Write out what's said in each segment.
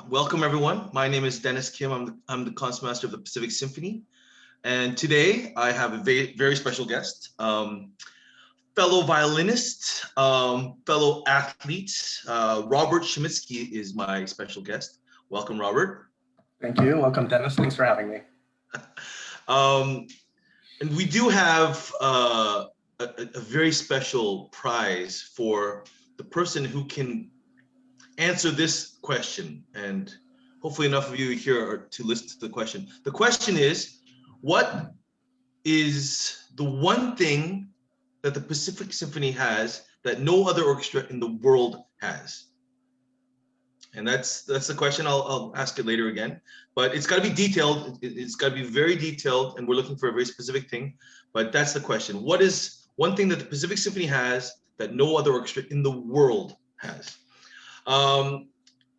Welcome everyone. My name is Dennis Kim. I'm the Concertmaster of the Pacific Symphony. And today I have a very special guest, fellow violinist, fellow athlete. Robert Schumitzky is my special guest. Welcome, Robert. Thank you. Welcome, Dennis. Thanks for having me. And we do have a very special prize for the person who can answer this question, and hopefully enough of you here are to listen to the question. The question is, what is the one thing that the Pacific Symphony has that no other orchestra in the world has? And that's the question. I'll ask it later again, but it's got to be detailed. It's got to be very detailed, and we're looking for a very specific thing. But that's the question. What is one thing that the Pacific Symphony has that no other orchestra in the world has?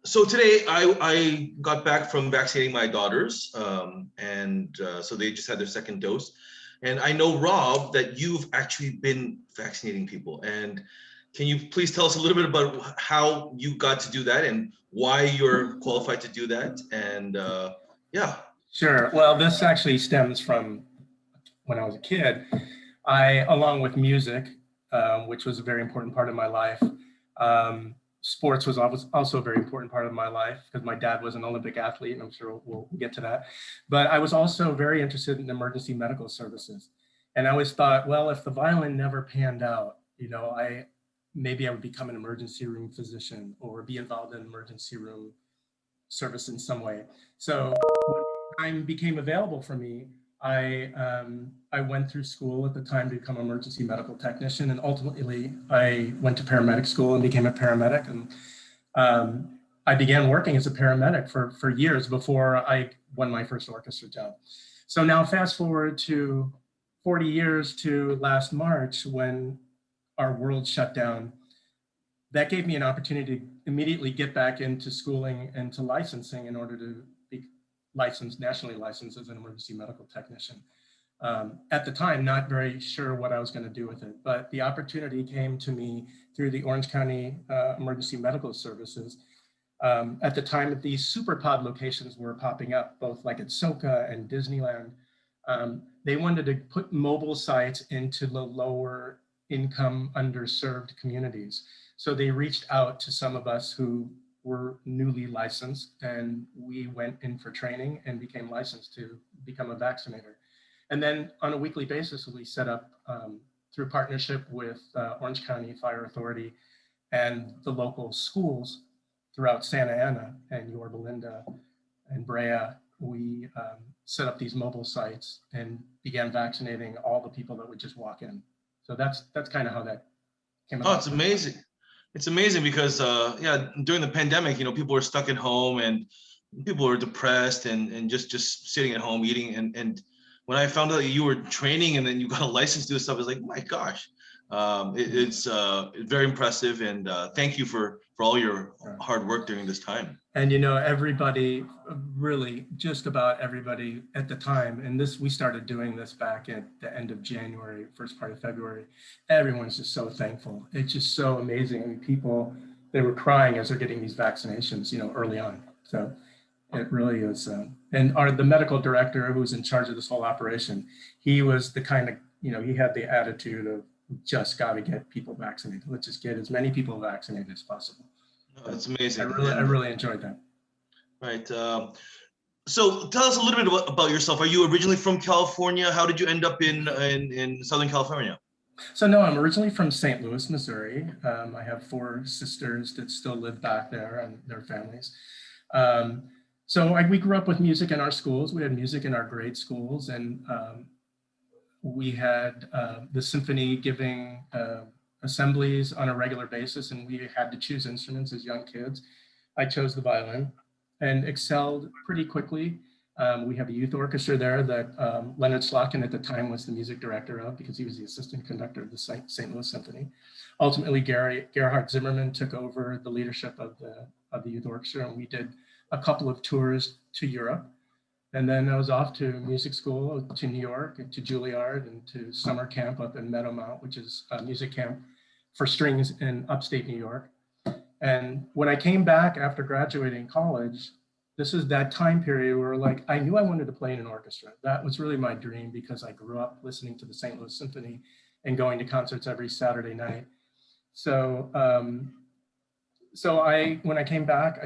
So today I got back from vaccinating my daughters, so they just had their second dose. And I know, Rob, that you've actually been vaccinating people. And can you please tell us a little bit about how you got to do that and why you're qualified to do that? And yeah. Sure. Well, this actually stems from when I was a kid. Along with music, which was a very important part of my life, sports was also a very important part of my life because my dad was an Olympic athlete, and I'm sure we'll get to that. But I was also very interested in emergency medical services. And I always thought, well, if the violin never panned out, maybe I would become an emergency room physician or be involved in emergency room service in some way. So when time became available for me, I went through school at the time to become an emergency medical technician, and ultimately I went to paramedic school and became a paramedic. And I began working as a paramedic for years before I won my first orchestra job. So now fast forward to 40 years to last March when our world shut down. That gave me an opportunity to immediately get back into schooling and to licensing in order to be licensed, nationally licensed as an emergency medical technician. At the time, not very sure what I was going to do with it, but the opportunity came to me through the Orange County Emergency Medical Services. At the time, these super pod locations were popping up, both like at SoCa and Disneyland. They wanted to put mobile sites into the lower income, underserved communities. So they reached out to some of us who were newly licensed, and we went in for training and became licensed to become a vaccinator. And then on a weekly basis, we set up through partnership with Orange County Fire Authority and the local schools throughout Santa Ana and Yorba Linda and Brea. We set up these mobile sites and began vaccinating all the people that would just walk in. So that's kind of how that came about. Oh, it's amazing. It's amazing because during the pandemic, people were stuck at home and people were depressed and just sitting at home eating. And when I found out that you were training and then you got a license to do this stuff, I was like, my gosh, it's very impressive. And thank you for all your hard work during this time. And everybody, really just about everybody at the time, and we started doing this back at the end of January, first part of February, everyone's just so thankful. It's just so amazing. I mean, people, they were crying as they're getting these vaccinations, early on. So it really is. And the medical director who was in charge of this whole operation, he was the kind of, he had the attitude of just got to get people vaccinated. Let's just get as many people vaccinated as possible. Oh, that's amazing. I really enjoyed that. Right. So tell us a little bit about yourself. Are you originally from California? How did you end up in Southern California? So no, I'm originally from St. Louis, Missouri. I have 4 sisters that still live back there and their families. We grew up with music in our schools. We had music in our grade schools, and we had the symphony giving assemblies on a regular basis, and we had to choose instruments as young kids. I chose the violin and excelled pretty quickly. We have a youth orchestra there that Leonard Slotkin at the time was the music director of, because he was the assistant conductor of the St. Louis Symphony. Ultimately, Gerhard Zimmerman took over the leadership of the youth orchestra, and we did a couple of tours to Europe. And then I was off to music school, to New York, and to Juilliard, and to summer camp up in Meadowmount, which is a music camp for strings in upstate New York. And when I came back after graduating college, this is that time period where like, I knew I wanted to play in an orchestra. That was really my dream because I grew up listening to the St. Louis Symphony and going to concerts every Saturday night. So, when I came back,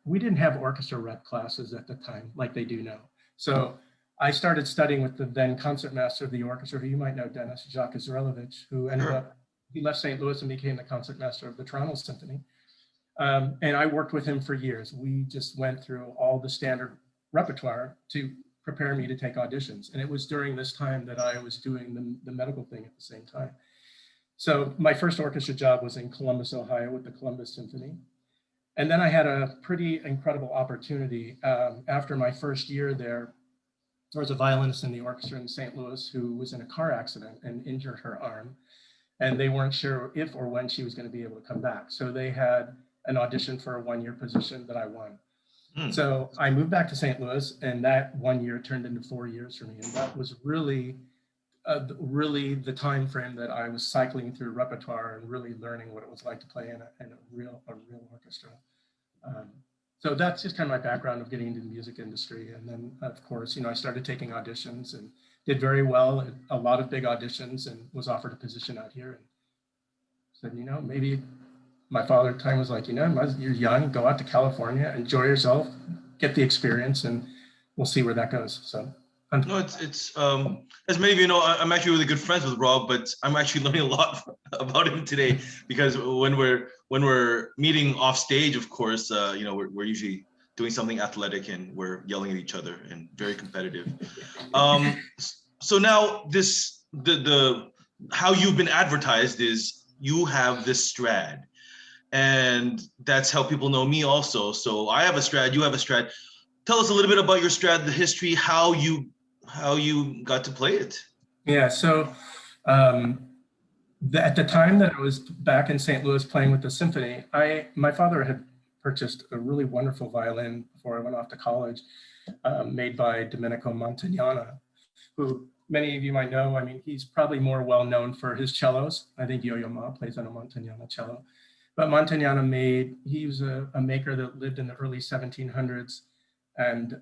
we didn't have orchestra rep classes at the time like they do now. So I started studying with the then concertmaster of the orchestra, who you might know, Dennis, Jacques Izraelevich, who ended up, he left St. Louis and became the concertmaster of the Toronto Symphony. And I worked with him for years. We just went through all the standard repertoire to prepare me to take auditions. And it was during this time that I was doing the medical thing at the same time. So my first orchestra job was in Columbus, Ohio with the Columbus Symphony. And then I had a pretty incredible opportunity. After my first year there was a violinist in the orchestra in St. Louis who was in a car accident and injured her arm. And they weren't sure if or when she was going to be able to come back. So they had an audition for a one-year position that I won. So I moved back to St. Louis, and that 1 year turned into 4 years for me. And that was really the time frame that I was cycling through repertoire and really learning what it was like to play in a real orchestra. So that's just kind of my background of getting into the music industry. And then, of course, I started taking auditions and did very well at a lot of big auditions and was offered a position out here. And said, maybe my father at the time was like, you're young, go out to California, enjoy yourself, get the experience, and we'll see where that goes. So. No, it's as many of you know, I'm actually really good friends with Rob, but I'm actually learning a lot about him today because when we're meeting off stage, of course, we're usually doing something athletic and we're yelling at each other and very competitive. So now the how you've been advertised is you have this Strad, and that's how people know me also. So I have a Strad, you have a Strad. Tell us a little bit about your Strad, the history, how you got to play it. Yeah, so at the time that I was back in St. Louis playing with the symphony, my father had purchased a really wonderful violin before I went off to college, made by Domenico Montagnana, who many of you might know. I mean, he's probably more well known for his cellos. I think Yo-Yo Ma plays on a Montagnana cello. But Montagnana he was a maker that lived in the early 1700s, and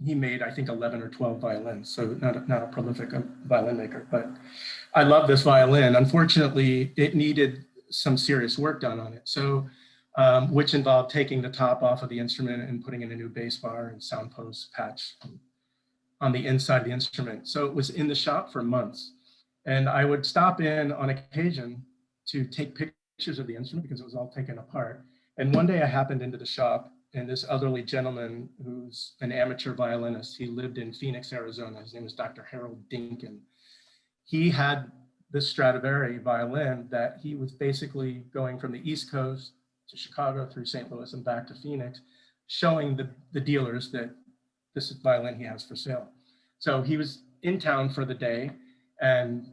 he made, I think, 11 or 12 violins, so not a prolific violin maker. But I love this violin. Unfortunately, it needed some serious work done on it, so which involved taking the top off of the instrument and putting in a new bass bar and sound post patch on the inside of the instrument. So it was in the shop for months. And I would stop in on occasion to take pictures of the instrument because it was all taken apart. And one day I happened into the shop, and this elderly gentleman who's an amateur violinist, he lived in Phoenix, Arizona. His name was Dr. Harold Dinkin. He had this Stradivari violin that he was basically going from the East Coast to Chicago through St. Louis and back to Phoenix, showing the dealers that this violin he has for sale. So he was in town for the day, and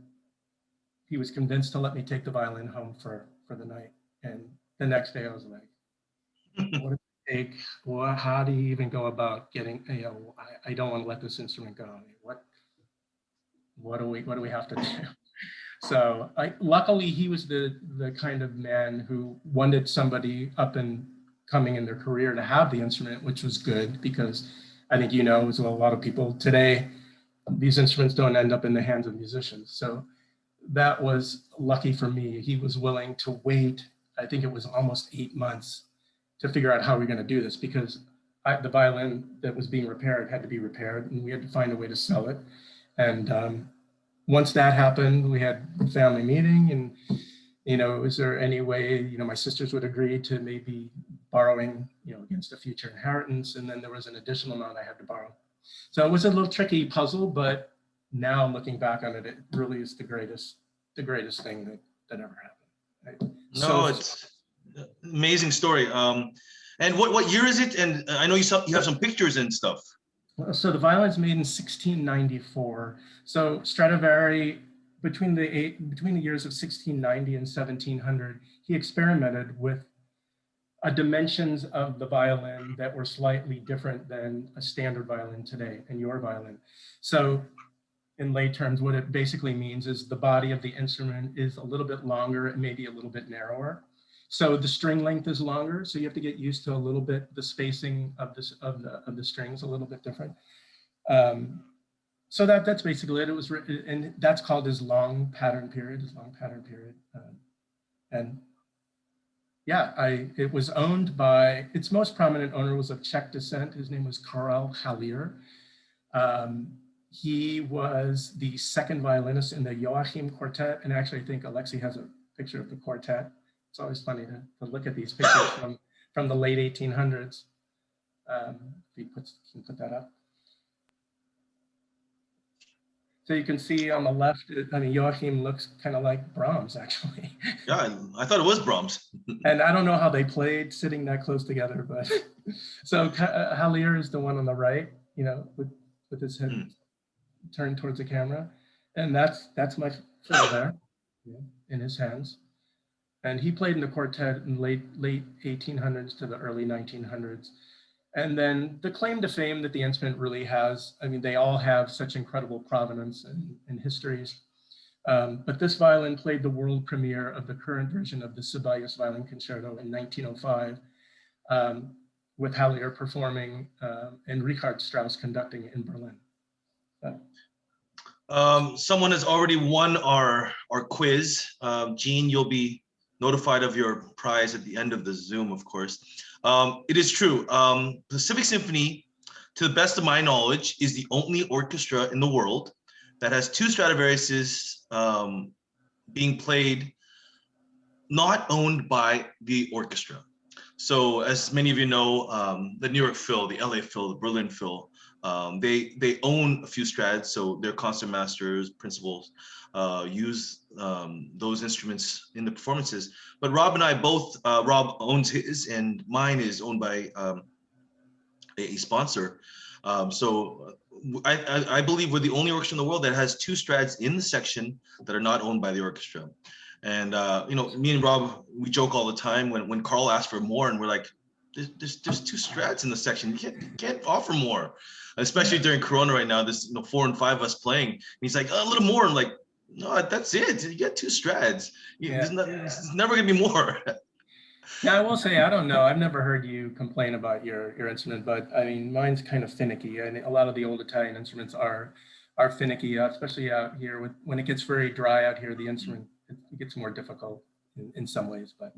he was convinced to let me take the violin home for the night. And the next day I was like, what well, how do you even go about getting, I don't want to let this instrument go. I mean, what do we have to do? So luckily he was the kind of man who wanted somebody up and coming in their career to have the instrument, which was good because I think as well, a lot of people today, these instruments don't end up in the hands of musicians. So that was lucky for me. He was willing to wait, I think it was almost 8 months, to figure out how we're going to do this because the violin that was being repaired had to be repaired, and we had to find a way to sell it. And once that happened, we had a family meeting, and is there any way my sisters would agree to maybe borrowing against a future inheritance, and then there was an additional amount I had to borrow. So it was a little tricky puzzle, but now looking back on it, it really is the greatest thing that ever happened. No, it's amazing story. And what year is it? And I know you have some pictures and stuff. So the violin's made in 1694. So Stradivari, between the years of 1690 and 1700, he experimented with dimensions of the violin that were slightly different than a standard violin today and your violin. So in lay terms, what it basically means is the body of the instrument is a little bit longer and maybe a little bit narrower. So the string length is longer, so you have to get used to a little bit the spacing of this of the strings a little bit different. So that's basically it. It was written, and that's called his long pattern period. And yeah, it was owned by, its most prominent owner was of Czech descent. His name was Karel Halir. He was the second violinist in the Joachim Quartet, and actually I think Alexei has a picture of the quartet. It's always funny to look at these pictures from the late 1800s. If he can put that up. So you can see on the left, I mean, Joachim looks kind of like Brahms, actually. Yeah, I thought it was Brahms. And I don't know how they played sitting that close together, but so Halir is the one on the right, you know, with his head turned towards the camera, and that's my fiddle there, in his hands. And he played in the quartet in late 1800s to the early 1900s. And then the claim to fame that the instrument really has, I mean, they all have such incredible provenance and histories. But this violin played the world premiere of the current version of the Sibelius Violin Concerto in 1905, with Halir performing and Richard Strauss conducting in Berlin. Someone has already won our quiz. Gene, you'll be notified of your prize at the end of the Zoom, of course. It is true. Pacific Symphony, to the best of my knowledge, is the only orchestra in the world that has two Stradivariuses being played, not owned by the orchestra. So as many of you know, the New York Phil, the LA Phil, the Berlin Phil, they own a few Strads, so their concertmasters, principals use those instruments in the performances. But Rob and I both, Rob owns his and mine is owned by a sponsor. So I believe we're the only orchestra in the world that has two Strads in the section that are not owned by the orchestra. And you know, me and Rob, we joke all the time when Carl asks for more, and we're like, there's two Strads in the section. You can't offer more, especially during Corona right now. There's 4 and 5 of us playing. And he's like, a little more. I'm like, no, that's it. You get two Strads. There's never gonna be more. Now, I will say, I don't know. I've never heard you complain about your instrument, but I mean, mine's kind of finicky. And a lot of the old Italian instruments are finicky, especially out here. When it gets very dry out here, the instrument, it gets more difficult in some ways. But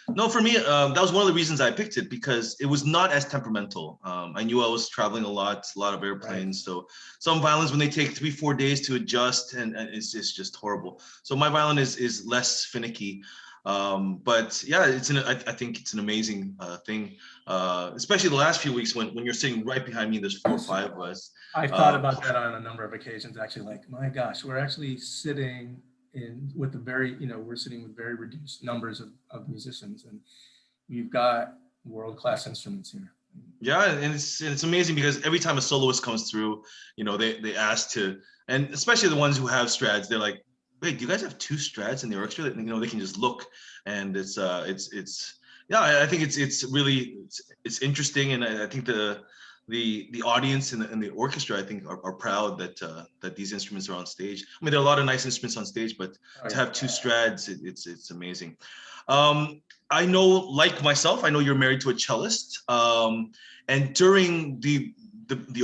no, for me, that was one of the reasons I picked it, because it was not as temperamental. I knew I was traveling a lot of airplanes. Right. So some violins, when they take 3-4 days to adjust, and it's just horrible. So my violin is less finicky. But yeah, I think it's an amazing thing, especially the last few weeks when you're sitting right behind me. There's 4 or 5 of us. I've thought about that on a number of occasions, actually. Like, my gosh, we're actually sitting with we're sitting with very reduced numbers of musicians, and we've got world-class instruments here. Yeah, and it's amazing because every time a soloist comes through, they ask to, and especially the ones who have Strads, they're like, wait, do you guys have 2 Strads in the orchestra? That, they can just look, and it's yeah, I think it's really interesting, and I think the audience and the orchestra, I think, are proud that these instruments are on stage. I mean, there are a lot of nice instruments on stage, but to have 2 Strads, it's amazing. I know, like myself, I know you're married to a cellist, and during the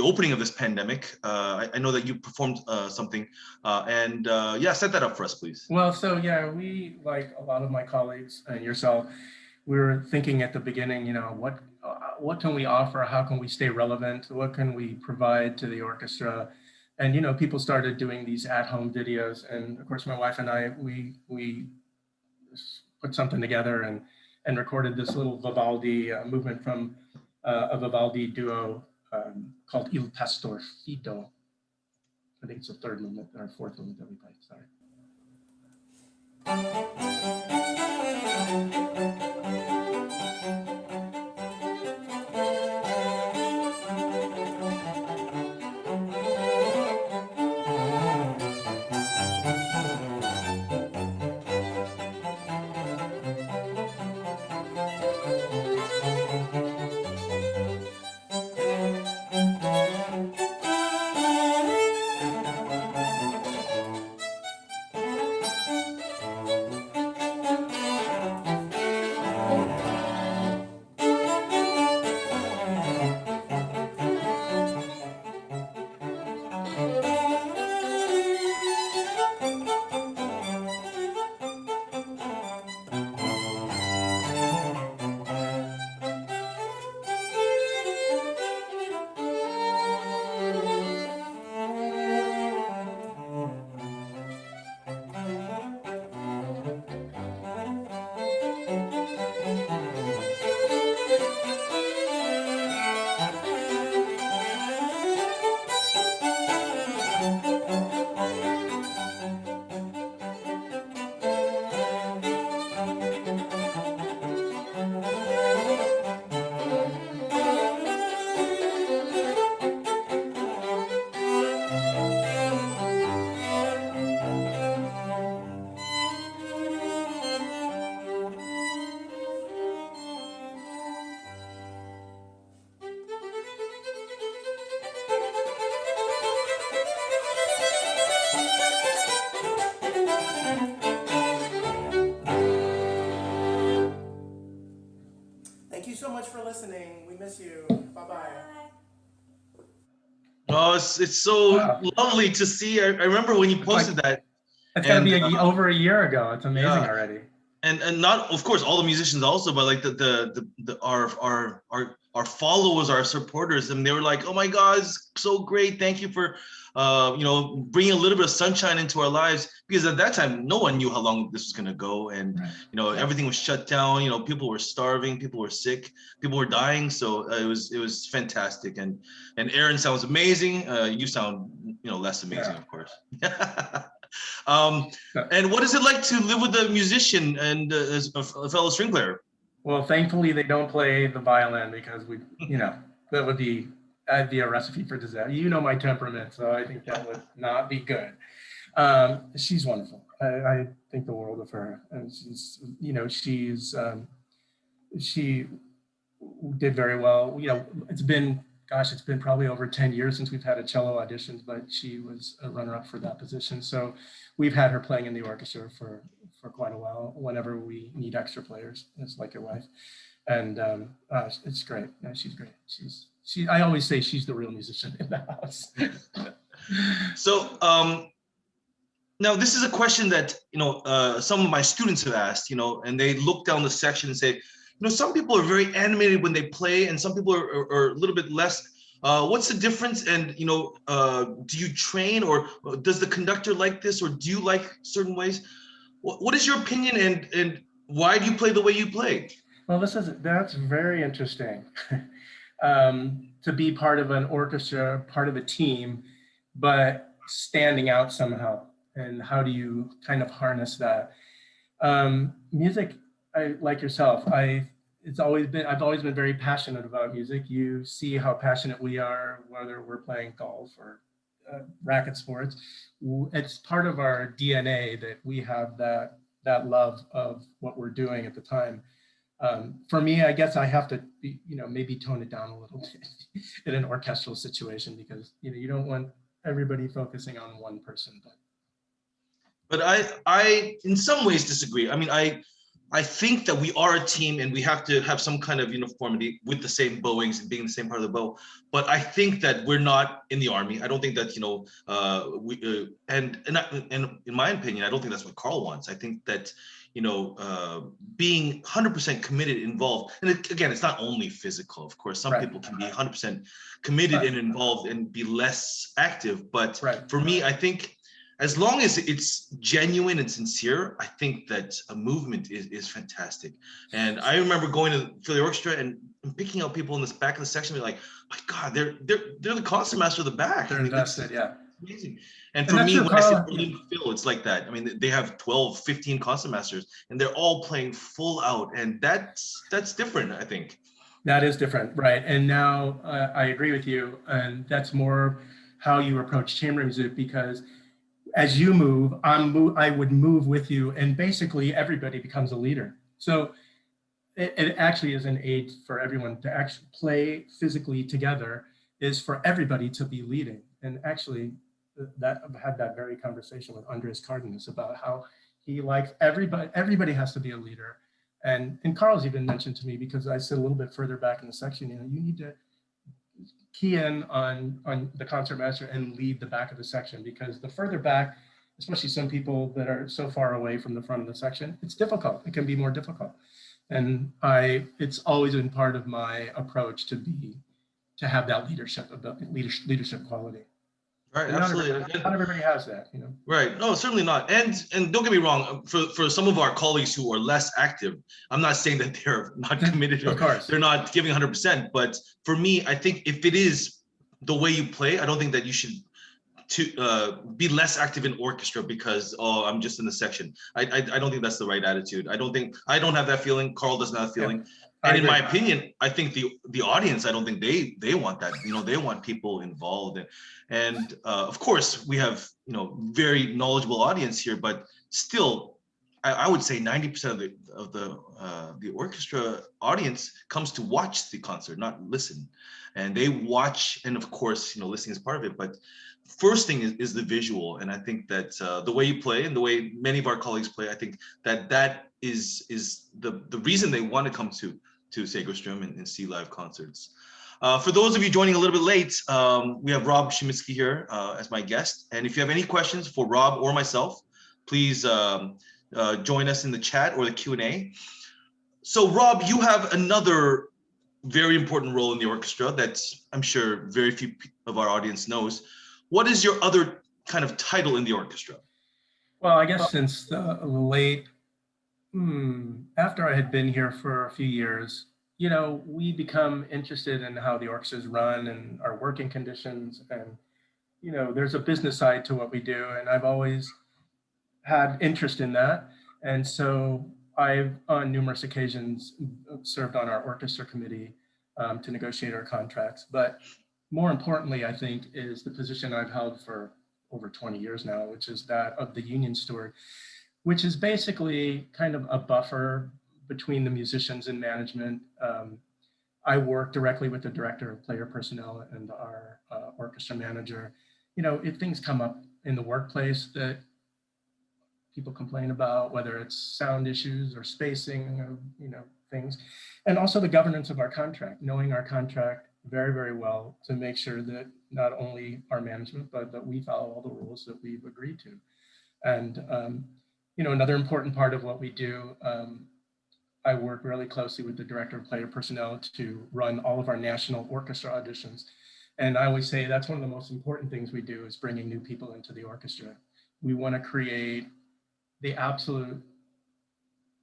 opening of this pandemic, I know that you performed something, and yeah, set that up for us, please. Well, so yeah, we, like a lot of my colleagues and yourself, we were thinking at the beginning, what can we offer? How can we stay relevant? What can we provide to the orchestra? And people started doing these at-home videos, and of course, my wife and I, we put something together and recorded this little Vivaldi movement from a Vivaldi duo called Il Pastor Fido. I think it's the 3rd movement or 4th movement that we played. Sorry. listening. We miss you. Bye-bye. Oh, it's so Wow. lovely to see. I remember when you posted that. It's got to be And, over a year ago. It's amazing yeah. already. And not, of course, all the musicians also, but like our followers, our supporters, and they were like, "Oh my God, it's so great! Thank you for, bringing a little bit of sunshine into our lives." Because at that time, no one knew how long this was gonna go, and everything was shut down. People were starving, people were sick, people were dying. So it was fantastic. And Aaron sounds amazing. You sound less amazing, of course. And what is it like to live with a musician and as a fellow string player? Well, thankfully they don't play the violin because that would be, I'd be a recipe for disaster. My temperament, so I think that would not be good. She's wonderful. I think the world of her, and she did very well. It's been probably over 10 years since we've had a cello audition, but she was a runner-up for that position. So we've had her playing in the orchestra for quite a while whenever we need extra players. It's like your wife. And it's great. Yeah, she's great. I always say she's the real musician in the house. So now this is a question that some of my students have asked, and they look down the section and say, some people are very animated when they play, and some people are a little bit less. What's the difference? And do you train, or does the conductor like this, or do you like certain ways? What is your opinion, and why do you play the way you play? Well, that's very interesting. To be part of an orchestra, part of a team, but standing out somehow. And how do you kind of harness that? Music, like yourself, I've always been very passionate about music. You see how passionate we are, whether we're playing golf or racket sports. It's part of our DNA that we have that love of what we're doing at the time. For me, I guess I have to maybe tone it down a little bit in an orchestral situation, because you don't want everybody focusing on one person. But I in some ways disagree. I mean, I think that we are a team and we have to have some kind of uniformity with the same bowings and being the same part of the bow. But I think that we're not in the army. I don't think that, and in my opinion, I don't think that's what Carl wants. I think that, being 100% committed, involved. And again, it's not only physical, of course. Some people can be 100% committed and involved and be less active. But for me, I think, as long as it's genuine and sincere, I think that a movement is fantastic. And I remember going to Philly Orchestra and picking out people in the back of the section, and be like, my God, they're the concertmaster of the back. They're invested, yeah. Amazing. And for me, when I say Phil, it's like that. I mean, they have 12, 15 concertmasters, and they're all playing full out, and that's different, I think. That is different, right? And now I agree with you, and that's more how you approach chamber music, because as you move, I would move with you, and basically everybody becomes a leader. So it actually is an aid for everyone to actually play physically together, is for everybody to be leading. And actually, I've had that very conversation with Andres Cardenas about how he likes everybody has to be a leader. And Carl's even mentioned to me, because I sit a little bit further back in the section, you need to key in on the concertmaster and lead the back of the section, because the further back, especially some people that are so far away from the front of the section, it's difficult. It can be more difficult. And it's always been part of my approach to have that leadership quality. Right, and absolutely. Not everybody has that, Right. No, certainly not. And don't get me wrong, for some of our colleagues who are less active, I'm not saying that they're not committed or they're not giving 100%. But for me, I think if it is the way you play, I don't think that you should be less active in orchestra because, I'm just in the section. I don't think that's the right attitude. I don't have that feeling. Carl doesn't have that feeling. Yeah. And in my opinion, I think the audience, I don't think they want that. They want people involved. And of course, we have very knowledgeable audience here, but still, I would say 90% of the orchestra audience comes to watch the concert, not listen. And they watch, and of course, listening is part of it. But first thing is the visual, and I think that the way you play and the way many of our colleagues play, I think that is the reason they want to come to to Segerstrom and see live concerts. For those of you joining a little bit late, we have Rob Schumitzky here as my guest. And if you have any questions for Rob or myself, please join us in the chat or the Q&A. So Rob, you have another very important role in the orchestra that I'm sure very few of our audience knows. What is your other kind of title in the orchestra? Well, I guess since the late, after I had been here for a few years, you know, we become interested in how the orchestra is run and our working conditions. And, you know, there's a business side to what we do. And I've always had interest in that. And so I've, on numerous occasions, served on our orchestra committee to negotiate our contracts. But more importantly, I think, is the position I've held for over 20 years now, which is that of the union steward, which is basically kind of a buffer between the musicians and management. I work directly with the director of player personnel and our orchestra manager. You know, if things come up in the workplace that people complain about, whether it's sound issues or spacing of, you know, things, and also the governance of our contract, knowing our contract very, very well to make sure that not only our management, but that we follow all the rules that we've agreed to. And, you know, another important part of what we do, I work really closely with the director of player personnel to run all of our national orchestra auditions. And I always say that's one of the most important things we do is bringing new people into the orchestra. We want to create the absolute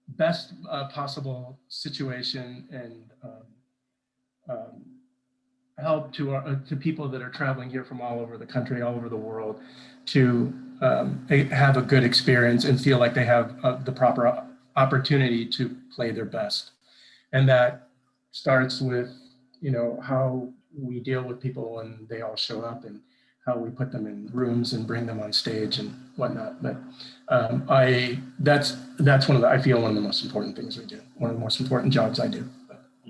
best possible situation and help to people that are traveling here from all over the country, all over the world, to have a good experience and feel like they have the proper opportunity to play their best. And that starts with, you know, how we deal with people when they all show up and how we put them in rooms and bring them on stage and whatnot. But that's one of the, I feel, one of the most important things we do, one of the most important jobs I do.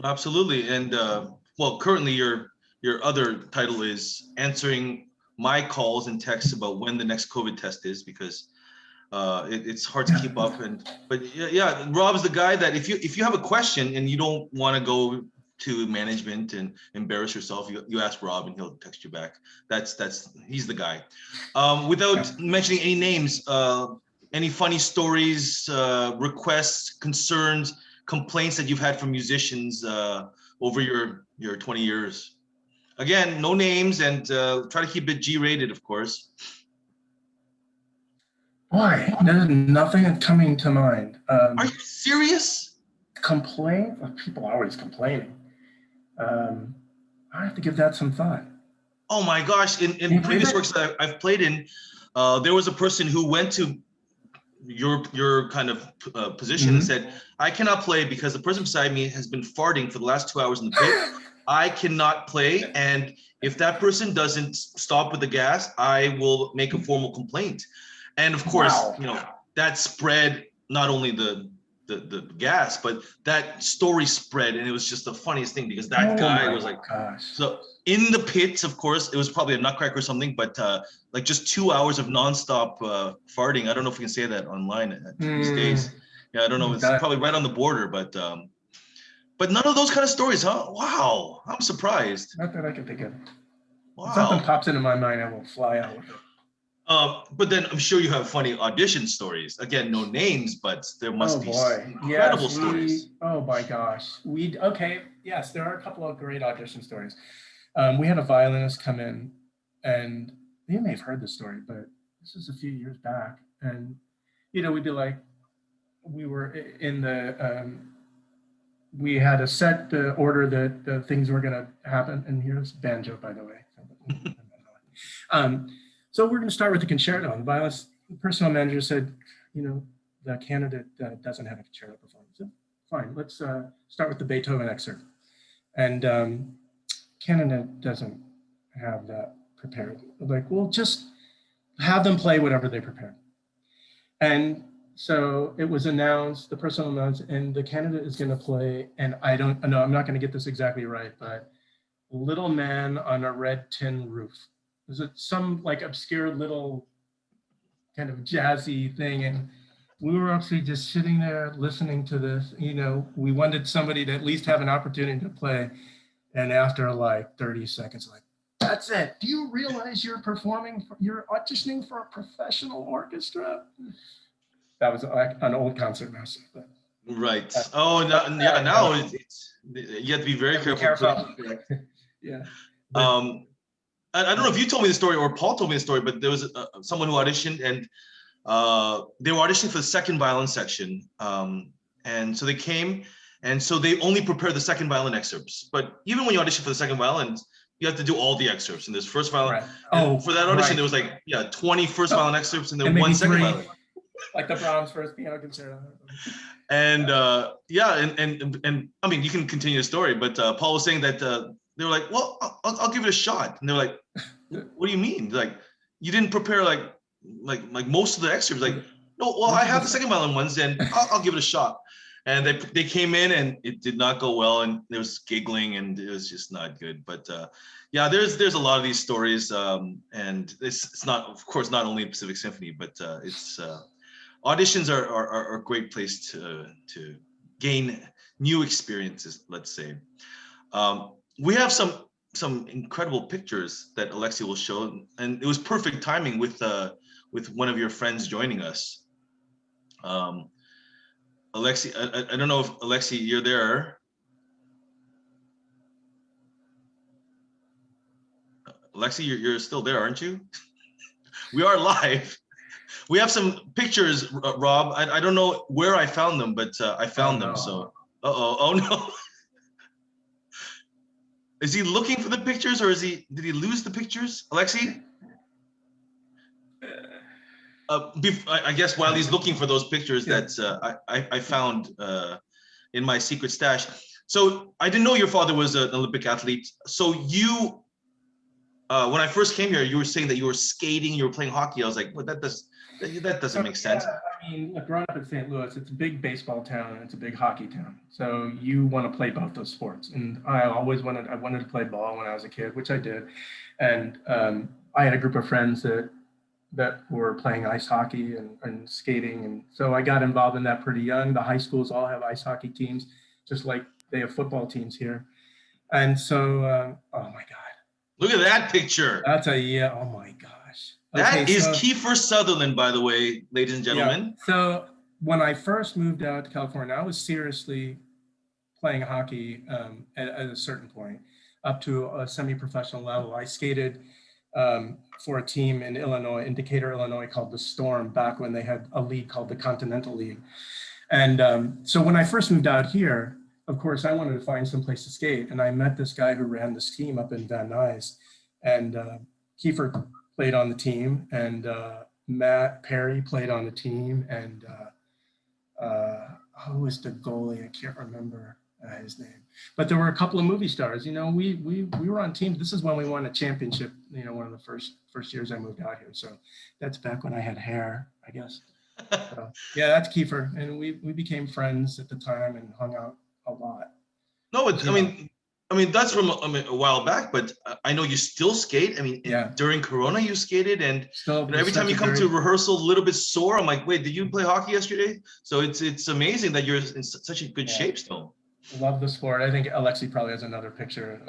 Absolutely. And well, currently your other title is answering my calls and texts about when the next COVID test is, because it's hard to keep up. But yeah, Rob's the guy that if you have a question and you don't want to go to management and embarrass yourself, you ask Rob and he'll text you back. He's the guy. Without mentioning any names, any funny stories, requests, concerns, complaints that you've had from musicians over your 20 years? Again, no names, and try to keep it G-rated, of course. Boy, there's nothing coming to mind. Are you serious? Complain? Well, people are always complaining. I have to give that some thought. Oh my gosh! In previous works that I've played in, there was a person who went to your kind of position and said, "I cannot play because the person beside me has been farting for the last 2 hours in the pit. I cannot play, and if that person doesn't stop with the gas, I will make a formal complaint." And of course, you know, that spread not only the gas, but that story spread, and it was just the funniest thing because that guy was like, so in the pits, of course, it was probably a nutcracker or something, but like just 2 hours of nonstop farting. I don't know if we can say that online these days. Yeah, I don't know. It's probably right on the border, but none of those kind of stories, huh? Wow, I'm surprised. Not that I can think of. Wow. If something pops into my mind, I will fly out with it. But then I'm sure you have funny audition stories. Again, no names, but there must be incredible stories. Oh my gosh. Yes, there are a couple of great audition stories. We had a violinist come in, and you may have heard this story, but this was a few years back. And, you know, we'd be like, we were in the, we had a set order that the things were going to happen. And here's banjo, by the way. So we're going to start with the concerto. And the violinist personnel manager said, you know, the candidate doesn't have a concerto performance. So, fine, let's start with the Beethoven excerpt. And candidate doesn't have that prepared. Like, well, just have them play whatever they prepared. And so it was announced, the personnel announced, and the candidate is going to play, and I don't know, I'm not going to get this exactly right, but Little Man on a Red Tin Roof. Is it some like obscure little kind of jazzy thing? And we were actually just sitting there listening to this. You know, we wanted somebody to at least have an opportunity to play. And after like 30 seconds, like, that's it. Do you realize you're you're auditioning for a professional orchestra? That was like an old concertmaster. Right. Oh, yeah. Now you have to be very careful. Yeah. I don't know if you told me the story or Paul told me the story, but there was someone who auditioned and they were auditioning for the second violin section. And so they came, and so they only prepared the second violin excerpts. But even when you audition for the second violin, you have to do all the excerpts. And there's first violin. Right. Oh, for that audition, there was like 20 first violin excerpts and then one second violin. Like the Brahms first piano concerto. And and I mean, you can continue the story, but Paul was saying that they were like, well, I'll give it a shot. And they're like, what do you mean? Like, you didn't prepare like most of the excerpts. Like, no, well, I have the second violin ones, and I'll give it a shot. And they came in, and it did not go well, and there was giggling, and it was just not good. But yeah, there's a lot of these stories, and it's not, of course, not only Pacific Symphony, but it's auditions are a great place to gain new experiences, let's say. We have some incredible pictures that Alexi will show, and it was perfect timing with one of your friends joining us. Alexi, I don't know if Alexi, you're there. Alexi, you're still there, aren't you? We are live. We have some pictures, Rob. I don't know where I found them, but I found them. So, oh no. Is he looking for the pictures, or did he lose the pictures, Alexi? I guess while he's looking for those pictures that I found in my secret stash. So I didn't know your father was an Olympic athlete. So you, when I first came here, you were saying that you were skating, you were playing hockey. I was like, well, that doesn't make sense. Yeah, I mean, look, growing up in St. Louis, it's a big baseball town and it's a big hockey town. So you want to play both those sports. And I wanted to play ball when I was a kid, which I did. And I had a group of friends that were playing ice hockey and skating. And so I got involved in that pretty young. The high schools all have ice hockey teams, just like they have football teams here. And so, oh my God. Look at that picture. Oh my gosh. That is Kiefer Sutherland, by the way, ladies and gentlemen. Yeah. So when I first moved out to California, I was seriously playing hockey at a certain point, up to a semi-professional level. I skated for a team in Illinois, in Decatur, Illinois, called the Storm, back when they had a league called the Continental League. And so when I first moved out here, of course, I wanted to find some place to skate. And I met this guy who ran this team up in Van Nuys. And Kiefer played on the team, and Matt Perry played on the team. And who was the goalie? I can't remember his name. But there were a couple of movie stars. You know, we were on teams. This is when we won a championship, you know, one of the first years I moved out here. So that's back when I had hair, I guess. So, yeah, that's Kiefer. And we became friends at the time and hung out a lot. No, I mean that's from a while back, but I know you still skate. I mean, during Corona you skated, and every time you come to rehearsal a little bit sore. I'm like, wait, did you play hockey yesterday? So it's amazing that you're in such a good shape still. Love the sport. I think Alexi probably has another picture.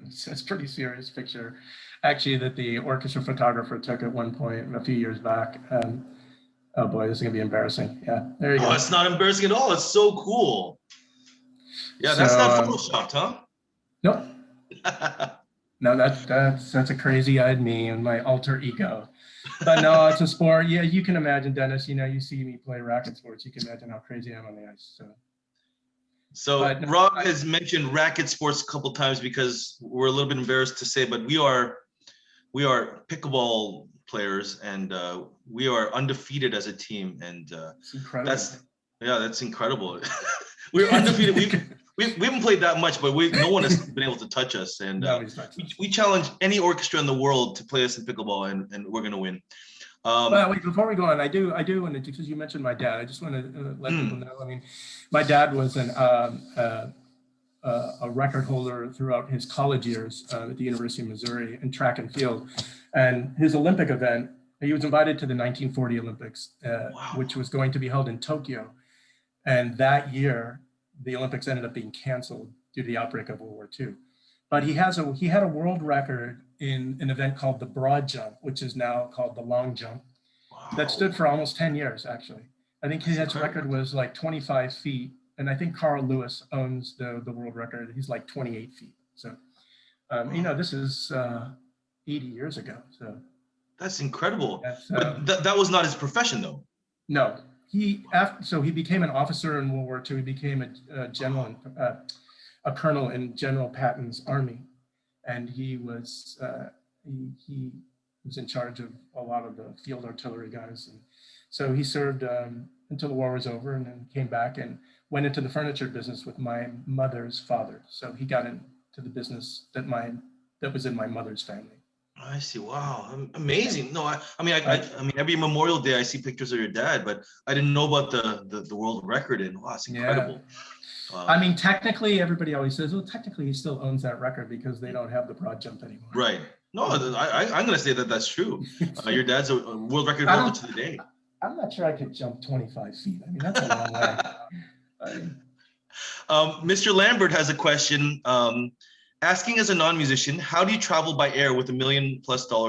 It's a pretty serious picture, actually, that the orchestra photographer took at one point a few years back. Oh boy, this is gonna be embarrassing. Yeah, there you go. Oh, it's not embarrassing at all. It's so cool. Yeah, that's not photoshopped, huh? Nope. No, that's a crazy-eyed me and my alter ego. But no, it's a sport. Yeah, you can imagine, Dennis. You know, you see me play racket sports. You can imagine how crazy I am on the ice. So Rob has mentioned racket sports a couple of times because we're a little bit embarrassed to say, but we are pickleball players, and we are undefeated as a team, and that's incredible. We're undefeated. We haven't played that much, but no one has been able to touch us, and we challenge any orchestra in the world to play us in pickleball, and we're gonna win. Well, wait, before we go on, I do want to, because you mentioned my dad. I just want to let people know. I mean, my dad was a record holder throughout his college years at the University of Missouri in track and field, and his Olympic event He was invited to the 1940 Olympics, Wow. which was going to be held in Tokyo. And that year, the Olympics ended up being canceled due to the outbreak of World War II. But he had a world record in an event called the broad jump, which is now called the long jump, that stood for almost 10 years, actually. I think his record was like 25 feet. And I think Carl Lewis owns the world record. He's like 28 feet. So, you know, this is 80 years ago. So that's incredible. But that was not his profession, though. No, he became an officer in World War II. He became a general, a colonel in General Patton's army, and he was in charge of a lot of the field artillery guys. And so he served until the war was over, and then came back and went into the furniture business with my mother's father. So he got into the business that was in my mother's family. I see. Wow, amazing. No, I mean, every Memorial Day I see pictures of your dad, but I didn't know about the world record, and wow, it's incredible. Yeah. I mean, technically, everybody always says, well, technically, he still owns that record because they don't have the broad jump anymore. Right. No, I'm going to say that that's true. Your dad's a world record holder to the day. I'm not sure I could jump 25 feet. I mean, that's a long way. Mr. Lambert has a question. Asking as a non-musician, how do you travel by air with $1 million+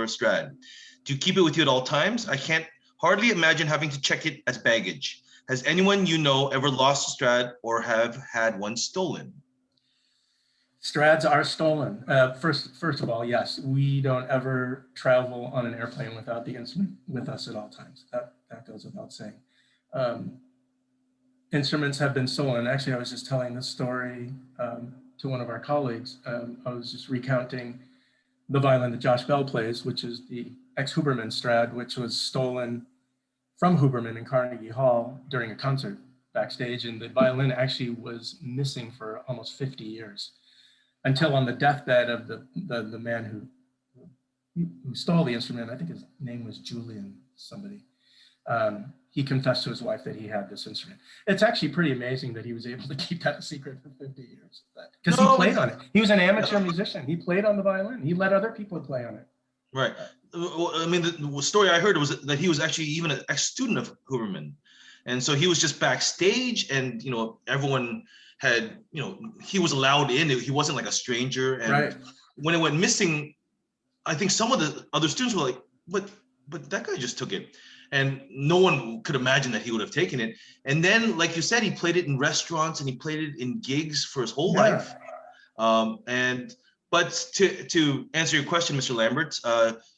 Strad? Do you keep it with you at all times? I can't hardly imagine having to check it as baggage. Has anyone you know ever lost a Strad or have had one stolen? Strads are stolen. First of all, yes, we don't ever travel on an airplane without the instrument with us at all times. That goes without saying. Instruments have been stolen. Actually, I was just telling this story to one of our colleagues. I was just recounting the violin that Josh Bell plays, which is the ex-Huberman Strad, which was stolen from Huberman in Carnegie Hall during a concert backstage. And the violin actually was missing for almost 50 years until on the deathbed of the man who stole the instrument. I think his name was Julian somebody. He confessed to his wife that he had this instrument. It's actually pretty amazing that he was able to keep that a secret for 50 years. Because he played on it. He was an amateur musician. He played on the violin. He let other people play on it. Right. Well, I mean, the story I heard was that he was actually even an ex-student of Huberman. And so he was just backstage and, you know, everyone had, you know, he was allowed in. He wasn't like a stranger. And when it went missing, I think some of the other students were like, but that guy just took it. And no one could imagine that he would have taken it. And then, like you said, he played it in restaurants and he played it in gigs for his whole life. But to answer your question, Mr. Lambert,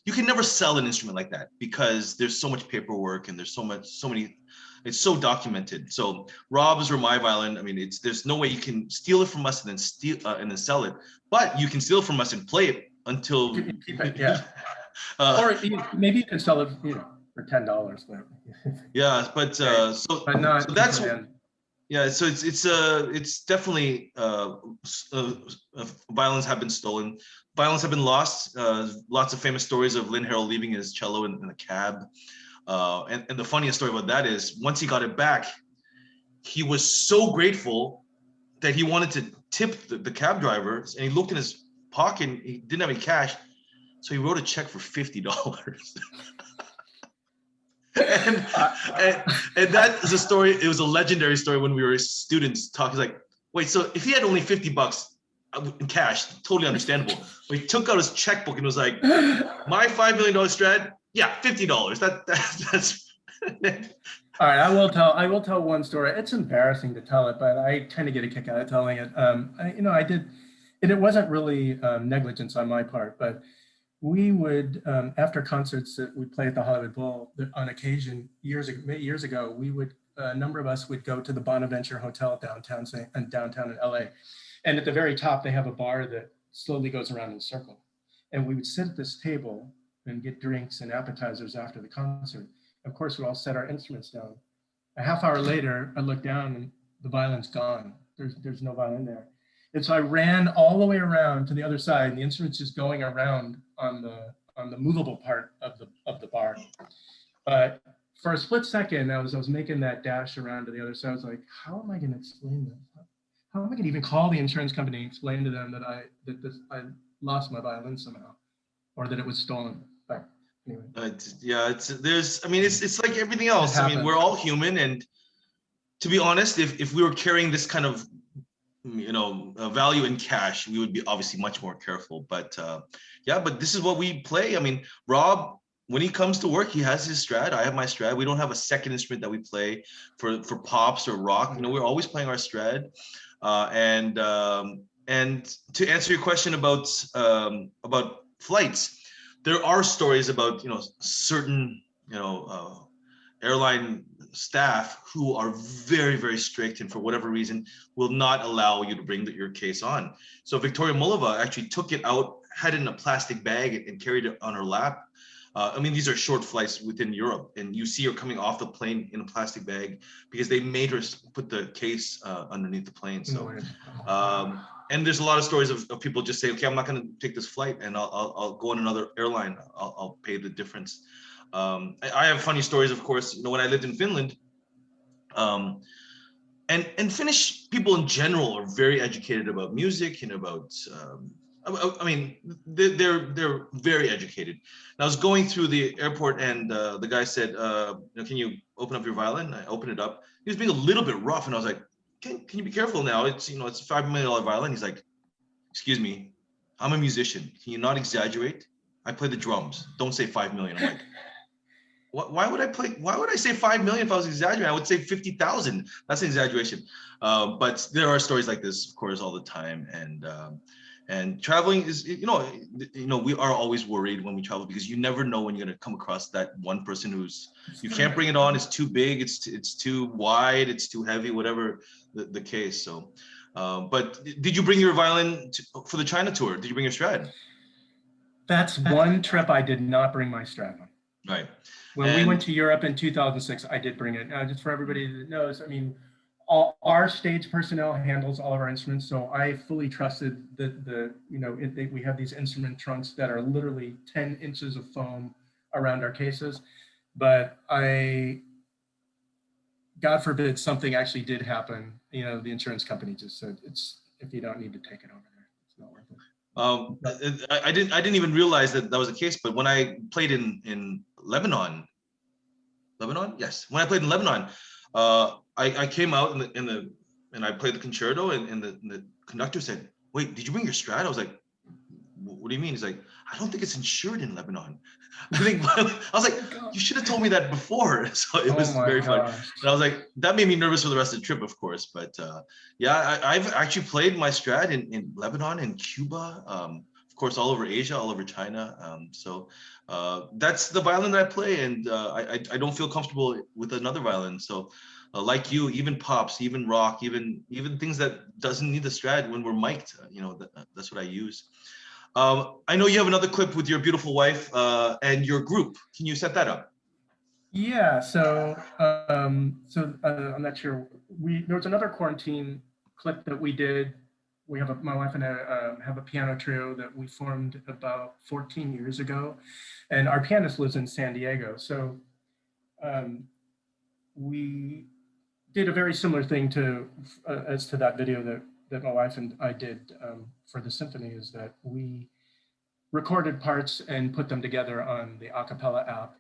you can never sell an instrument like that because there's so much paperwork and there's so many, it's so documented. So Rob's or my violin, I mean, there's no way you can steal it from us and then sell it. But you can steal it from us and play it until keep it, yeah. Or maybe you can sell it, you know, for $10. But yeah, but that's yeah. So it's definitely violins have been stolen. Violins have been lost. Lots of famous stories of Lynn Harrell leaving his cello in a cab. And the funniest story about that is once he got it back, he was so grateful that he wanted to tip the cab driver, and he looked in his pocket. And he didn't have any cash, so he wrote a check for $50. and that is a story. It was a legendary story when we were students talking. Like, wait, so if he had only $50 in cash, totally understandable. But he took out his checkbook and was like, "My $5 million Strad, yeah, $50. That's." All right, I will tell one story. It's embarrassing to tell it, but I kind of get a kick out of telling it. I did, and it wasn't really negligence on my part, but we would, after concerts that we play at the Hollywood Bowl, on occasion, years ago, we would, a number of us would go to the Bonaventure Hotel downtown in LA. And at the very top, they have a bar that slowly goes around in a circle. And we would sit at this table and get drinks and appetizers after the concert. Of course, we'd all set our instruments down. A half hour later, I look down and the violin's gone. There's no violin there. And so I ran all the way around to the other side, and the instrument's just going around on the movable part of the bar. But for a split second, I was making that dash around to the other side. I was like, how am I going to explain this? How am I going to even call the insurance company and explain to them that I lost my violin somehow, or that it was stolen? But Anyway, it's like everything else. I mean, we're all human, and to be honest, if we were carrying this kind of value in cash, we would be obviously much more careful. But but this is what we play. I mean, Rob, when he comes to work, he has his Strad. I have my Strad. We don't have a second instrument that we play for pops or rock. You know, we're always playing our Strad. And to answer your question about flights, there are stories about certain airline staff who are very, very strict, and for whatever reason will not allow you to bring your case on. So Victoria Mullova actually took it out, had it in a plastic bag, and carried it on her lap. I mean, these are short flights within Europe, and you see her coming off the plane in a plastic bag because they made her put the case underneath the plane. So, and there's a lot of stories of people just say, okay, I'm not going to take this flight, and I'll go on another airline. I'll pay the difference. I have funny stories, of course. When I lived in Finland, and Finnish people in general are very educated about music and about. I mean, they're very educated. And I was going through the airport, and the guy said, "Can you open up your violin?" I opened it up. He was being a little bit rough, and I was like, "Can you be careful now? It's it's a $5 million violin." He's like, "Excuse me, I'm a musician. Can you not exaggerate? I play the drums. Don't say 5 million." I'm like, why would I say 5 million if I was exaggerating? I would say 50,000. That's an exaggeration. But there are stories like this, of course, all the time. And traveling is, we are always worried when we travel because you never know when you're going to come across that one person who's, you can't bring it on. It's too big. It's too wide. It's too heavy, whatever the case. So, but did you bring your violin for the China tour? Did you bring your Strad? That's one trip I did not bring my Strad on. Right. When we went to Europe in 2006, I did bring it. Just for everybody that knows, I mean, all our stage personnel handles all of our instruments, so I fully trusted we have these instrument trunks that are literally 10 inches of foam around our cases. But God forbid something actually did happen. The insurance company just said if you don't need to take it over there, it's not worth it. I didn't even realize that was the case. But when I played in Lebanon, yes, when I played in Lebanon. I came out and I played the concerto, and the conductor said, "Wait, did you bring your Strad?" I was like, "What do you mean?" He's like, "I don't think it's insured in Lebanon." I was like, "You should have told me that before." So it was very fun. And I was like, that made me nervous for the rest of the trip, of course. But I've actually played my Strad in Lebanon and Cuba, of course, all over Asia, all over China. So that's the violin that I play, and I don't feel comfortable with another violin. So like you, even pops, even rock, even things that doesn't need the Strad when we're mic'd, that's what I use. I know you have another clip with your beautiful wife and your group. Can you set that up? Yeah. So I'm not sure. There was another quarantine clip that we did. We have my wife and I have a piano trio that we formed about 14 years ago, and our pianist lives in San Diego. So we did a very similar thing as to that video that my wife and I did for the symphony, is that we recorded parts and put them together on the acapella app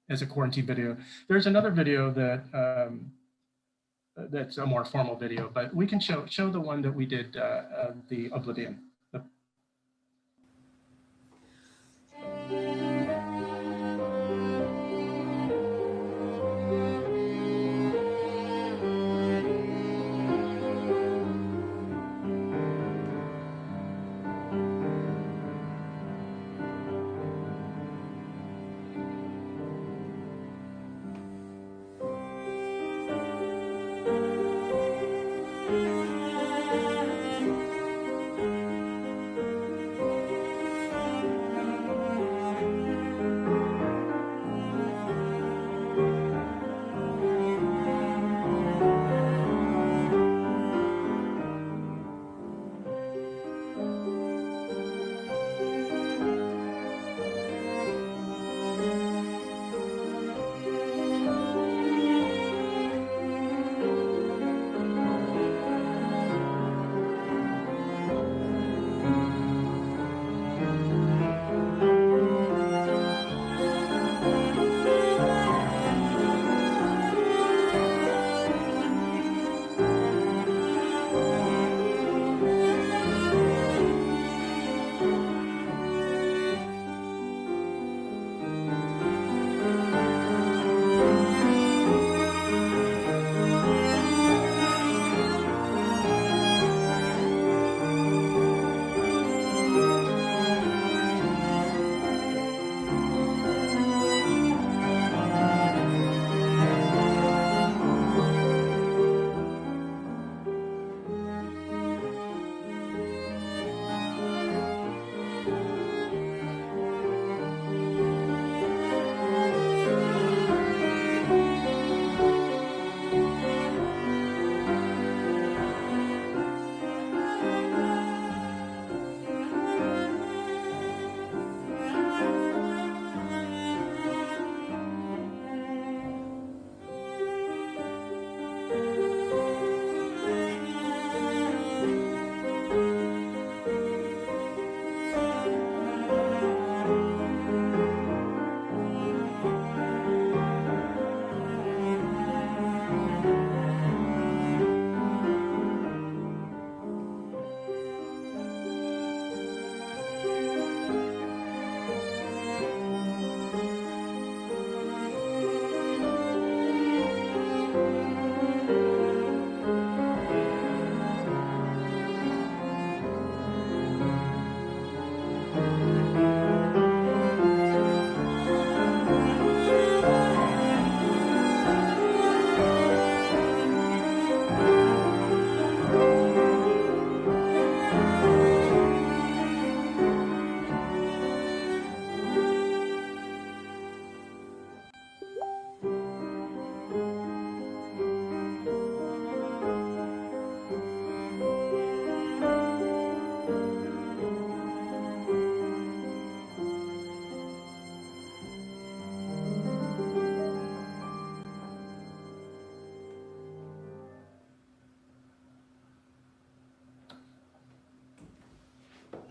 as a quarantine video. There's another video that's a more formal video, but we can show the one that we did, the Oblivion.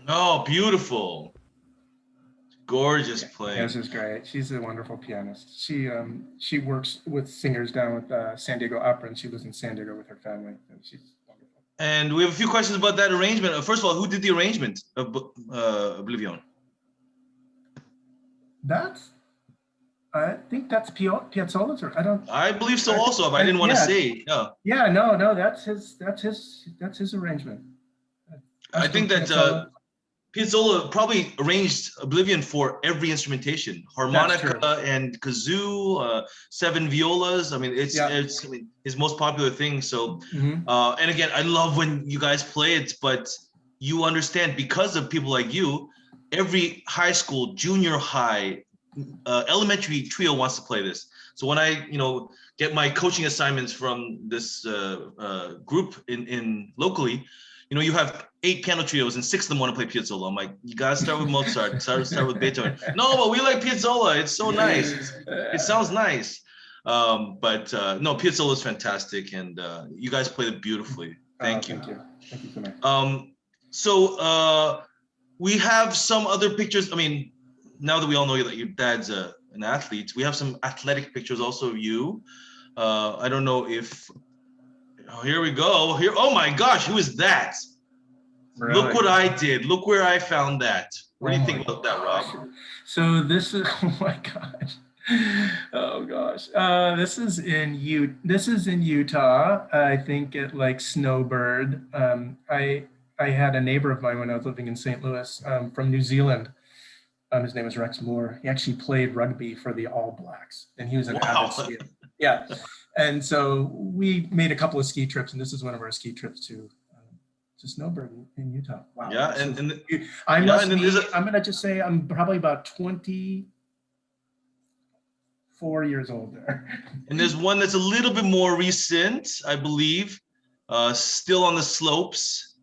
Oh, beautiful. Gorgeous playing. This is great. She's a wonderful pianist. She works with singers down with San Diego Opera, and she lives in San Diego with her family. And she's wonderful. And we have a few questions about that arrangement. First of all, who did the arrangement of Oblivion? I think that's Piazzolla's. Or I believe so also, but I didn't want to say. No. Yeah, no, that's his arrangement. I think that Piazzolla probably arranged Oblivion for every instrumentation, harmonica and kazoo, 7 violas. I mean, it's his most popular thing. So, and again, I love when you guys play it, but you understand because of people like you, every high school, junior high, elementary trio wants to play this. So when I, get my coaching assignments from this group in locally, you have 8 piano trios and 6 of them want to play Piazzolla. I'm like, you gotta start with Mozart, start with Beethoven. No, but we like Piazzolla. It's so nice. It sounds nice. But no, Piazzolla is fantastic, and you guys played it beautifully. Thank you. Thank you so much. So we have some other pictures. I mean, now that we all know that your dad's an athlete, we have some athletic pictures also of you. I don't know if. Oh, here we go. Here, oh my gosh, who is that? Really? Look what I did. Look where I found that. What do you think about that, Rob? So this is, oh my gosh. Oh gosh. This is in Utah. I think at like Snowbird. I had a neighbor of mine when I was living in St. Louis from New Zealand. His name was Rex Moore. He actually played rugby for the All Blacks, and he was an avid skier. Yeah. And so we made a couple of ski trips, and this is one of our ski trips to Snowbird in Utah. Wow. Yeah, I'm going to just say I'm probably about 24 years old there. And there's one that's a little bit more recent, I believe, still on the slopes.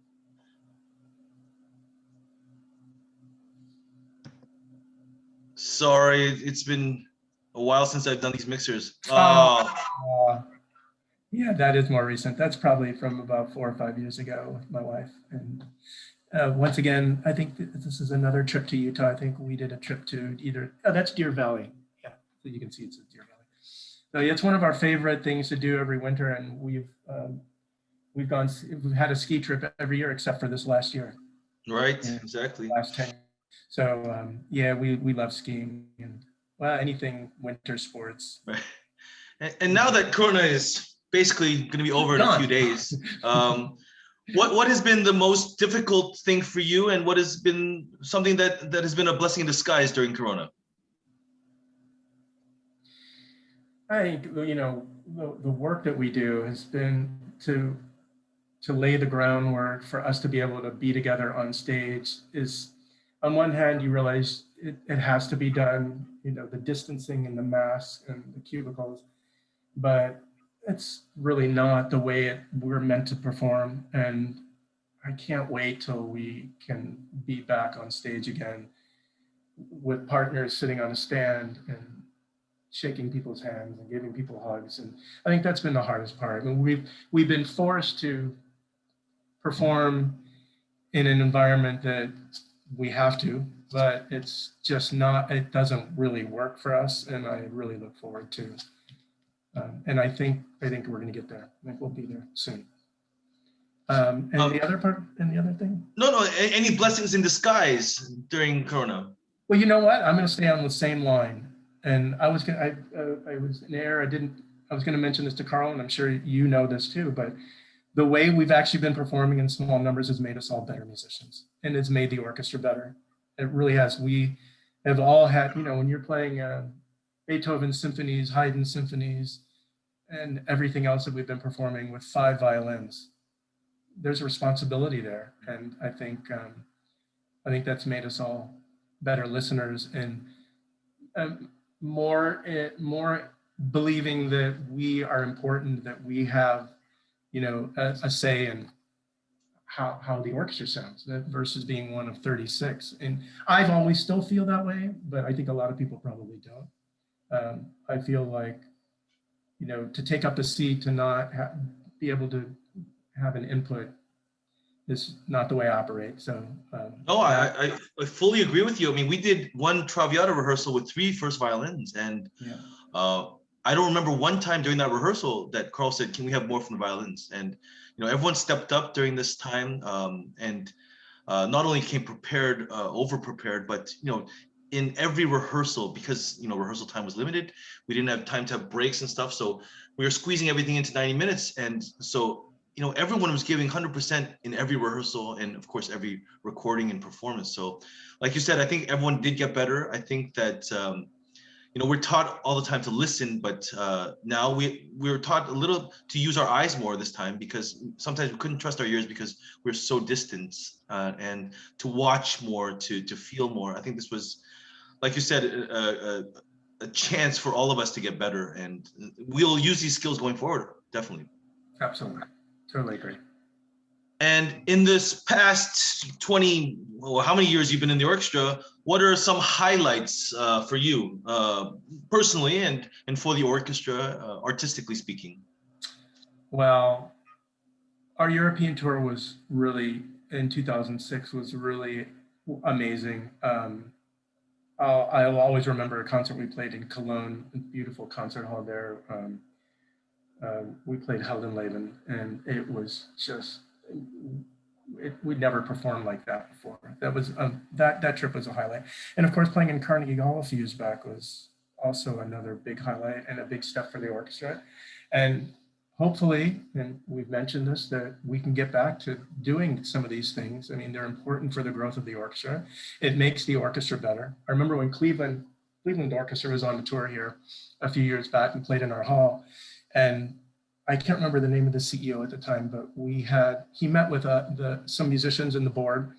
Sorry, it's been a while since I've done these mixers. Yeah, that is more recent. That's probably from about 4 or 5 years ago with my wife. And once again, I think this is another trip to Utah. I think we did a trip to that's Deer Valley. Yeah, so you can see it's at Deer Valley. So yeah, it's one of our favorite things to do every winter, and we've had a ski trip every year except for this last year. Right, exactly. Last 10 years. So yeah, we love skiing and anything winter sports. Right. And now that Corona is basically going to be over in a few days, what has been the most difficult thing for you, and what has been something that has been a blessing in disguise during Corona? I think the work that we do has been to lay the groundwork for us to be able to be together on stage. Is on one hand, you realize it has to be done, the distancing and the masks and the cubicles, but it's really not the way we're meant to perform. And I can't wait till we can be back on stage again with partners sitting on a stand and shaking people's hands and giving people hugs. And I think that's been the hardest part. I mean, we've been forced to perform in an environment that we have to, but it's just not, it doesn't really work for us. And I really look forward to, and I think we're going to get there. I think we'll be there soon. And the other part, and the other thing? No, any blessings in disguise during Corona? Well, you know what? I'm going to stay on the same line. And I was going to mention this to Carl, and I'm sure you know this too, but the way we've actually been performing in small numbers has made us all better musicians, and it's made the orchestra better. It really has. We have all had, when you're playing Beethoven symphonies, Haydn symphonies, and everything else that we've been performing with 5 violins, there's a responsibility there. And I think that's made us all better listeners and more believing that we are important, that we have, a say in how the orchestra sounds versus being one of 36. And I've always still feel that way, but I think a lot of people probably don't. I feel like, to take up a seat, to not be able to have an input is not the way I operate. So No, I fully agree with you. I mean, we did one Traviata rehearsal with 3 first violins, and yeah, I don't remember one time during that rehearsal that Carl said, "Can we have more from the violins?" And everyone stepped up during this time, and not only came prepared, over prepared, but in every rehearsal, because rehearsal time was limited, we didn't have time to have breaks and stuff, so we were squeezing everything into 90 minutes, and so everyone was giving 100% in every rehearsal, and of course every recording and performance. So like you said, I think everyone did get better. I think that we're taught all the time to listen, but now we're taught a little to use our eyes more this time, because sometimes we couldn't trust our ears because we're so distant, and to watch more, to feel more. I think this was, like you said, a chance for all of us to get better, and we'll use these skills going forward, definitely. absolutely, totally agree. And in this past 20, well, how many years you've been in the orchestra, what are some highlights for you personally and for the orchestra, artistically speaking? Well, our European tour was really, in 2006, was really amazing. I'll always remember a concert we played in Cologne, a beautiful concert hall there. We played Lebanon, and it was just, we'd never performed like that before. That was that trip was a highlight. And of course, playing in Carnegie Hall a few years back was also another big highlight and a big step for the orchestra. And hopefully, and we've mentioned this, that we can get back to doing some of these things. I mean, they're important for the growth of the orchestra. It makes the orchestra better. I remember when Cleveland Orchestra was on the tour here a few years back and played in our hall. And I can't remember the name of the CEO at the time, but he met with some musicians in the board,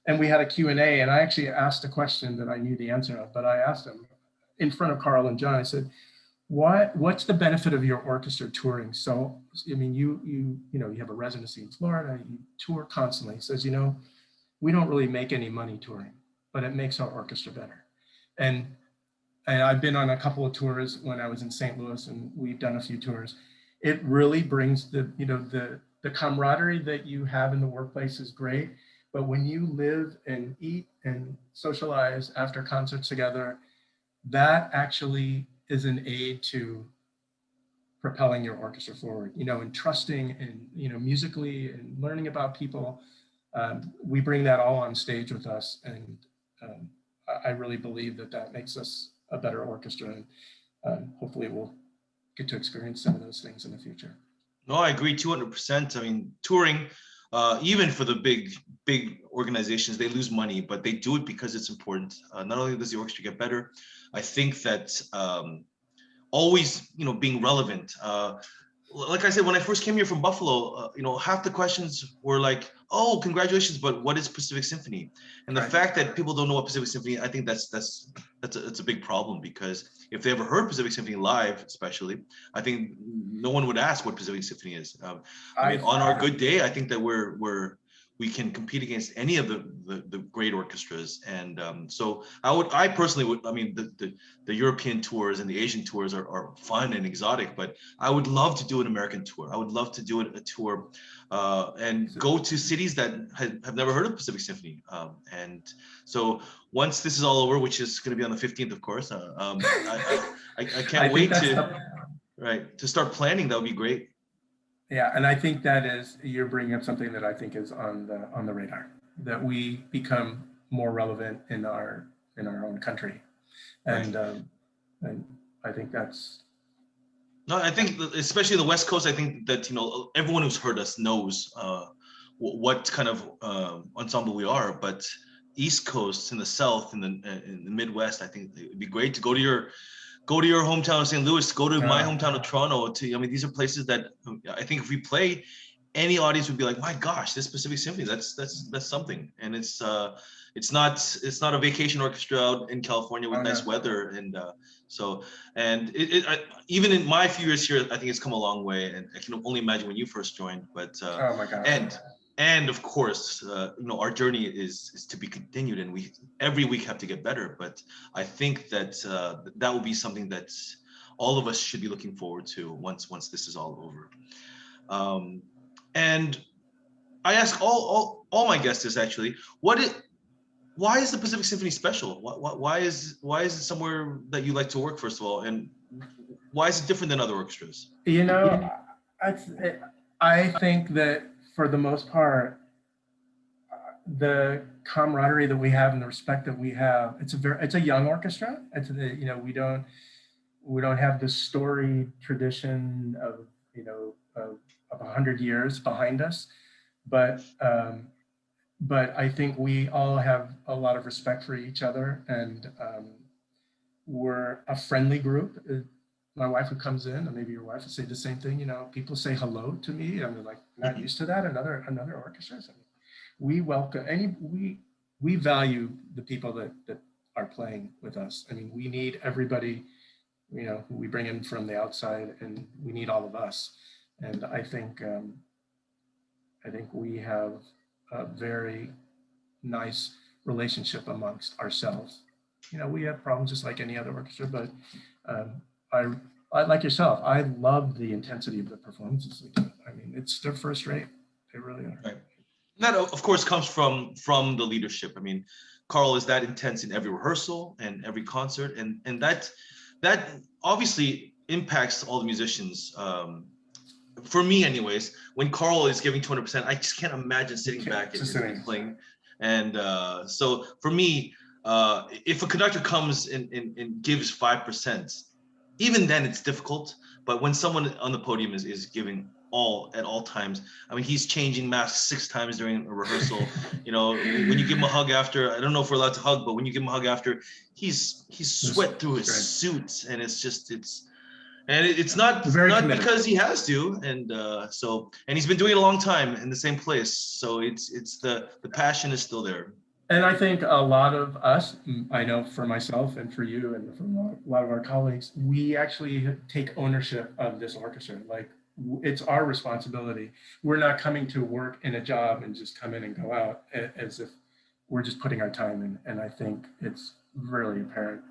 and we had a Q&A, and I actually asked a question that I knew the answer of, but I asked him in front of Carl and John. I said, what's the benefit of your orchestra touring? So, I mean, you have a residency in Florida, you tour constantly. He says, we don't really make any money touring, but it makes our orchestra better. And I've been on a couple of tours when I was in St. Louis, and we've done a few tours. It really brings the camaraderie that you have in the workplace is great, but when you live and eat and socialize after concerts together, that actually is an aid to propelling your orchestra forward, and trusting and, musically and learning about people. We bring that all on stage with us. And I really believe that makes us a better orchestra. And hopefully we'll get to experience some of those things in the future. No, I agree 200%. I mean, touring, even for the big organizations, they lose money, but they do it because it's important. Not only does the orchestra get better, I think that always, being relevant. Like I said, when I first came here from Buffalo, half the questions were like, "Oh, congratulations, but what is Pacific Symphony?" And the fact that people don't know what Pacific Symphony, I think that's a big problem, because if they ever heard Pacific Symphony live, especially, I think no one would ask what Pacific Symphony is. I mean, on our good day, I think that we can compete against any of the great orchestras. And so I personally would, I mean, the European tours and the Asian tours are fun and exotic, but I would love to do an American tour. I would love to do a tour and go to cities that have never heard of Pacific Symphony. And so once this is all over, which is going to be on the 15th, of course, I can't wait to start planning. That would be great. Yeah, and I think you're bringing up something that I think is on the radar, that we become more relevant in our own country, and and I think that's. No, I think especially the West Coast, I think that everyone who's heard us knows what kind of ensemble we are, but East Coast and the South and in the Midwest, I think it'd be great to go to your hometown of St. Louis, go to my hometown of Toronto. I mean, these are places that I think if we play, any audience would be like, "My gosh, this Pacific Symphony, that's something." And it's not a vacation orchestra out in California with nice weather. And even in my few years here, I think it's come a long way. And I can only imagine when you first joined. But oh my gosh. And of course, our journey is to be continued, and we every week have to get better. But I think that that will be something that all of us should be looking forward to once this is all over. And I ask all my guests this actually. Why is the Pacific Symphony special? Why is it somewhere that you like to work, first of all, and why is it different than other orchestras? You know, I think that for the most part, the camaraderie that we have and the respect that we have, it's a young orchestra. We don't have this storied tradition of 100 years behind us, but I think we all have a lot of respect for each other, and we're a friendly group. My wife who comes in, and maybe your wife would say the same thing. People say hello to me. I'm like, not used to that in other orchestras. We welcome we value the people that are playing with us. I mean, we need everybody, who we bring in from the outside, and we need all of us. And I think we have a very nice relationship amongst ourselves. We have problems just like any other orchestra, but I like yourself, I love the intensity of the performances. I mean, they're first rate. They really are. Right. That of course comes from the leadership. I mean, Carl is that intense in every rehearsal and every concert, and that obviously impacts all the musicians. For me, anyways, when Carl is giving 200%, I just can't imagine sitting back and playing. And so for me, if a conductor comes and gives 5%, even then it's difficult. But when someone on the podium is giving all at all times, I mean, he's changing masks 6 times during a rehearsal. When you give him a hug after, I don't know if we're allowed to hug, but when you give him a hug after, he's sweat through his suit, and it's not because he has to, and he's been doing it a long time in the same place, so it's the passion is still there. And I think a lot of us, I know for myself and for you and for a lot of our colleagues, we actually take ownership of this orchestra. Like, it's our responsibility. We're not coming to work in a job and just come in and go out as if we're just putting our time in. And I think it's really apparent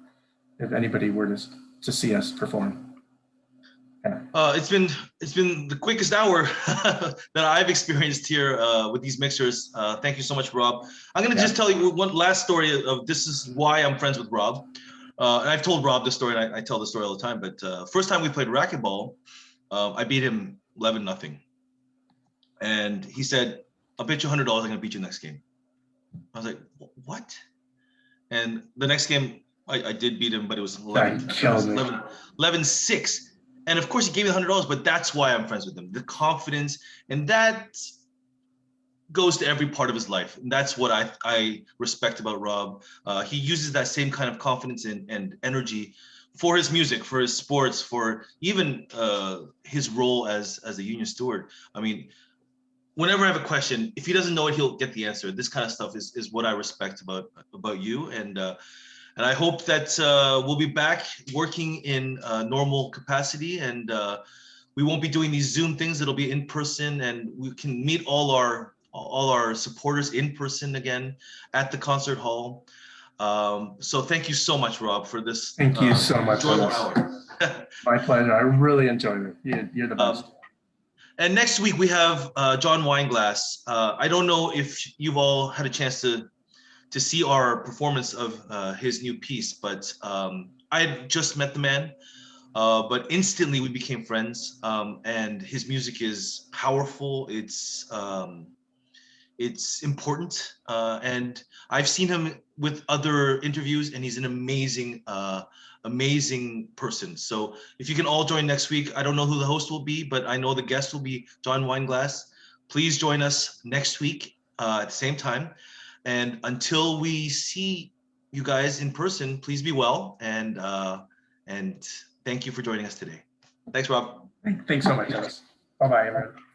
if anybody were to see us perform. It's been the quickest hour that I've experienced here with these mixers. Thank you so much, Rob. I'm going to just tell you one last story of this is why I'm friends with Rob. And I've told Rob this story, and I tell the story all the time. But first time we played racquetball, I beat him 11-0. And he said, "I'll bet you $100 I'm going to beat you next game." I was like, "What?" And the next game, I did beat him, but it was 11-6. And of course, he gave me $100, but that's why I'm friends with him. The confidence, and that goes to every part of his life. And that's what I respect about Rob. He uses that same kind of confidence and energy for his music, for his sports, for even his role as a union steward. I mean, whenever I have a question, if he doesn't know it, he'll get the answer. This kind of stuff is what I respect about you. And I hope that we'll be back working in normal capacity, and we won't be doing these Zoom things. It'll be in person, and we can meet all our supporters in person again at the concert hall. So thank you so much, Rob, for this. Thank you so much. Hour. My pleasure. I really enjoyed it. You're the best. And next week we have John Weinglass. I don't know if you've all had a chance to see our performance of his new piece, but I had just met the man, but instantly we became friends, and his music is powerful. It's important, and I've seen him with other interviews, and he's an amazing person. So if you can all join next week, I don't know who the host will be, but I know the guest will be John Weinglass. Please join us next week at the same time. And until we see you guys in person, please be well. And thank you for joining us today. Thanks, Rob. Thanks so much, Dennis. Bye-bye, everyone.